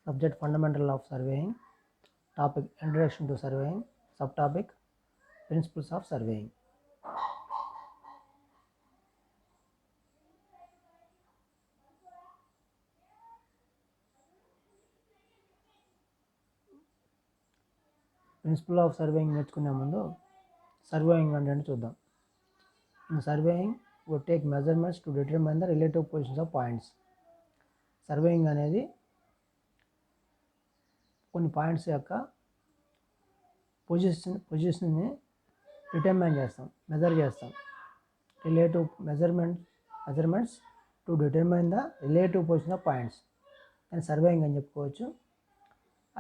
Subject fundamental of surveying. Topic introduction to surveying. Subtopic principles of surveying. Principle of surveying నేర్చుకునే ముందు surveying అంటే చూద్దాం. In surveying we take measurements to determine the relative positions of points. Surveying అనేది కొన్ని points యొక్క పొజిషన్ని determine చేస్తాం, measure చేస్తాం. Relative measurements to determine the relative position of points అని సర్వేయింగ్ అని చెప్పుకోవచ్చు.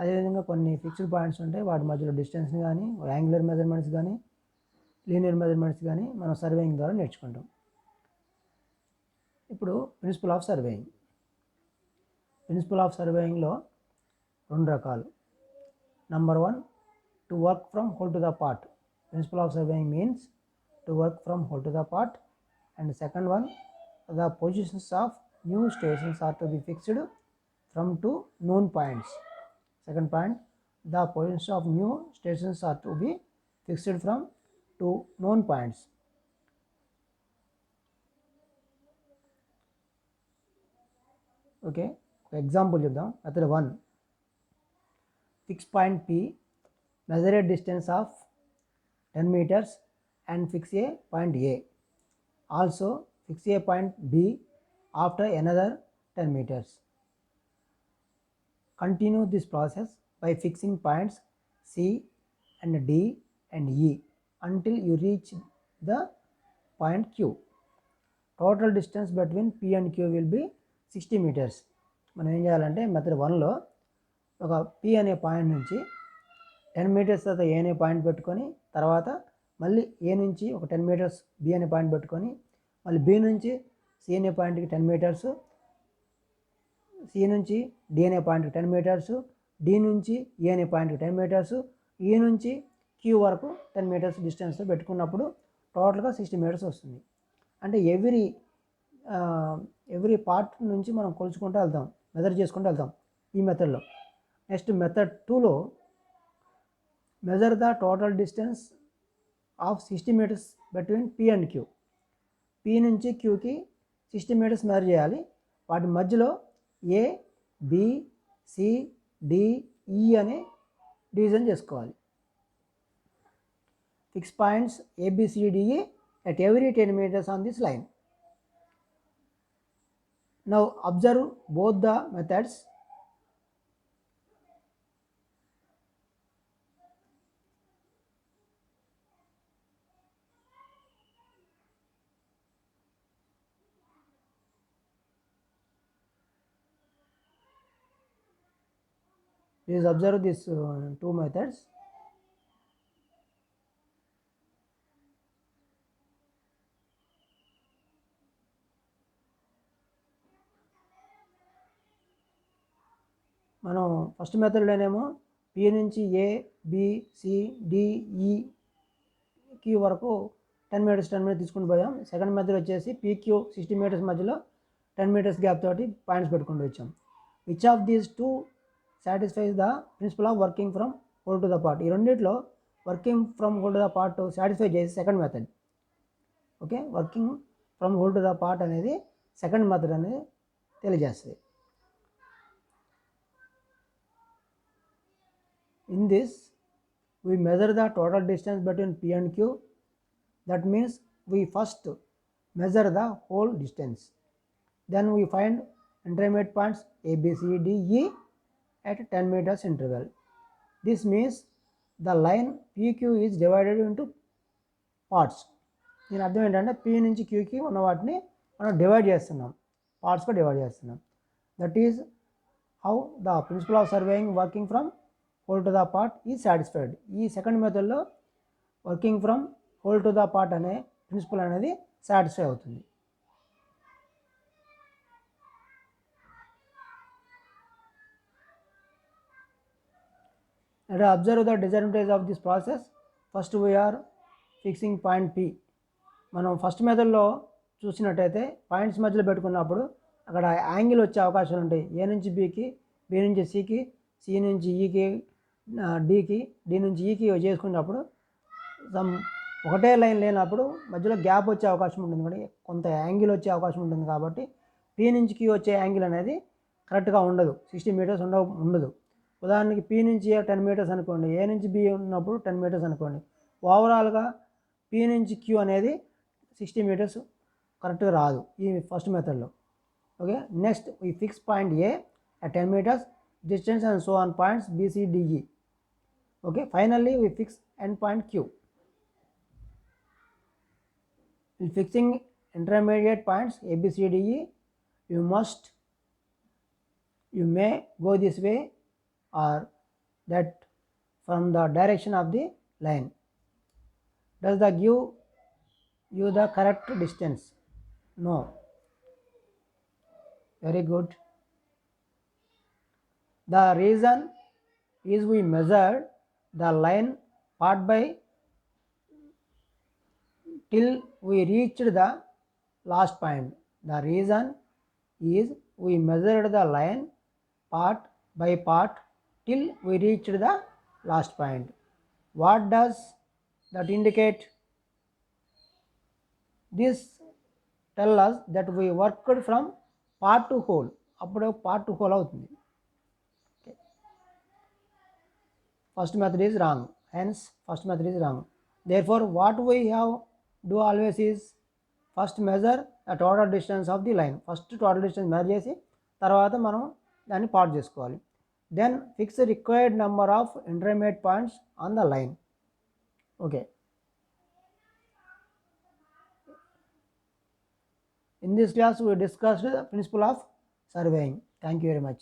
అదేవిధంగా కొన్ని ఫిక్స్డ్ పాయింట్స్ ఉంటాయి, వాటి మధ్యలో డిస్టెన్స్ని కానీ యాంగులర్ మెజర్మెంట్స్ కానీ లీనియర్ మెజర్మెంట్స్ కానీ మనం సర్వేయింగ్ ద్వారా నేర్చుకుంటాం. ఇప్పుడు principle of surveying. Principle of సర్వేయింగ్లో రెండు రకాలు. Number 1, to work from whole to the part. Principle of surveying means to work from whole to the part. And the second one, the positions of new stations are to be fixed from two known points. Second point, the positions of new stations are to be fixed from two known points. Okay, example చెప్దాం. Method 1, fix point P, measure a distance of 10 meters and fix a point A. Also fix a point B after another 10 meters. Continue this process by fixing points C and D and E until you reach the point Q. Total distance between P and Q will be 60 meters. మనం ఏం చేయాలంటే method 1లో ఒక P అనే point నుంచి 10 metres తర్వాత ఏ అనే point పెట్టుకొని, తర్వాత మళ్ళీ ఏ నుంచి ఒక 10 మీటర్స్ బి అనే పాయింట్ పెట్టుకొని, మళ్ళీ బి నుంచి సి అనే పాయింట్కి 10 మీటర్స్, సి నుంచి డి అనే పాయింట్కి 10 మీటర్స్, డి నుంచి ఏ అనే పాయింట్కి 10 మీటర్స్, ఈ నుంచి క్యూ వరకు 10 మీటర్స్ డిస్టెన్స్తో పెట్టుకున్నప్పుడు టోటల్గా 60 మీటర్స్ వస్తుంది. అంటే ఎవ్రీ పార్ట్ నుంచి మనం కొలుచుకుంటూ వెళ్తాం, మెజర్ చేసుకుంటూ వెళ్తాం ఈ మెథడ్లో. నెక్స్ట్ మెథడ్ 2లో measure the total distance of 60 meters between P and Q. P నుంచి Qకి 60 meters మెజర్ చేయాలి. వాటి మధ్యలో ఏ, బి, సి, డి, ఈ అనే డివిజన్ చేసుకోవాలి. Fix points ABCDE at every 10 meters on this line. Now observe both the methods. Please observe these two methods. మనం first మెథడ్లోనేమో P నుంచి A, B, C, D, E, Q వరకు 10 metres తీసుకుని పోయాం. Second method వచ్చేసి PQ 60 metres మధ్యలో 10 metres gap తోటి points పెట్టుకుంటూ వచ్చాం. Which of these two satisfies the principle of working from whole to the part? ఈ రెండిట్లో working from whole to the part satisfy చేసి second method. Okay, working from whole to the part అనేది second method అనేది తెలియజేస్తుంది. In this, we measure the total distance between P and Q. That means we first measure the whole distance. Then we find intermediate points A, B, C, D, E at 10 meters interval. This means the line PQ is divided into parts. దీని అర్థం ఏంటంటే P నుంచి Qకి ఉన్న వాటిని మనం divide చేస్తున్నాం, పార్ట్స్గా divide చేస్తున్నాం. That is how the principle of surveying working from whole to the part is satisfied. ఈ సెకండ్ మెథడ్లో working from whole to the part అనే ప్రిన్సిపల్ అనేది సాటిస్ఫై అవుతుంది. Let us observe the disadvantage of this process. First we are fixing point P. మనం first మెథడ్లో చూసినట్టయితే points మధ్యలో పెట్టుకున్నప్పుడు అక్కడ యాంగిల్ వచ్చే అవకాశాలు ఉంటాయి. ఏ నుంచి బికి బి నుంచి సికి, సి నుంచి ఈకి, డికి, డి నుంచి ఈకి చేసుకున్నప్పుడు సమ్ ఒకటే లైన్ లేనప్పుడు మధ్యలో గ్యాప్ వచ్చే అవకాశం ఉంటుంది, కానీ కొంత యాంగిల్ వచ్చే అవకాశం ఉంటుంది. కాబట్టి పి నుంచి క్యూ వచ్చే యాంగిల్ అనేది కరెక్ట్గా ఉండదు, 60 మీటర్స్ ఉండదు. ఉదాహరణకి పి నుంచి 10 మీటర్స్ అనుకోండి, ఏ నుంచి బి ఉన్నప్పుడు 10 మీటర్స్ అనుకోండి. ఓవరాల్గా పి నుంచి క్యూ అనేది 60 మీటర్స్ కరెక్ట్గా రాదు ఈ ఫస్ట్ మెథడ్లో. ఓకే, నెక్స్ట్ ఈ fix point A at 10 meters distance and so on points B, C, D, E. Okay, finally we fix end point Q. In fixing intermediate points A, B, C, D, E, you may go this way or that from the direction of the line. Does that give you the correct distance? No. Very good. The reason is we measured the line part by till we reached the last point. The reason is we measured the line part by part till we reached the last point. What does that indicate? This tell us that we worked from part to whole. అప్పుడు part to whole అవుతుంది. First method is wrong, hence first method is wrong. Therefore what we have do always is first measure the total distance of the line. First total distance measure చేసి తర్వాత మనం దాన్ని part చేసుకోవాలి. Then fix the required number of intermediate points on the line. Okay, in this class we discussed the principle of surveying. Thank you very much.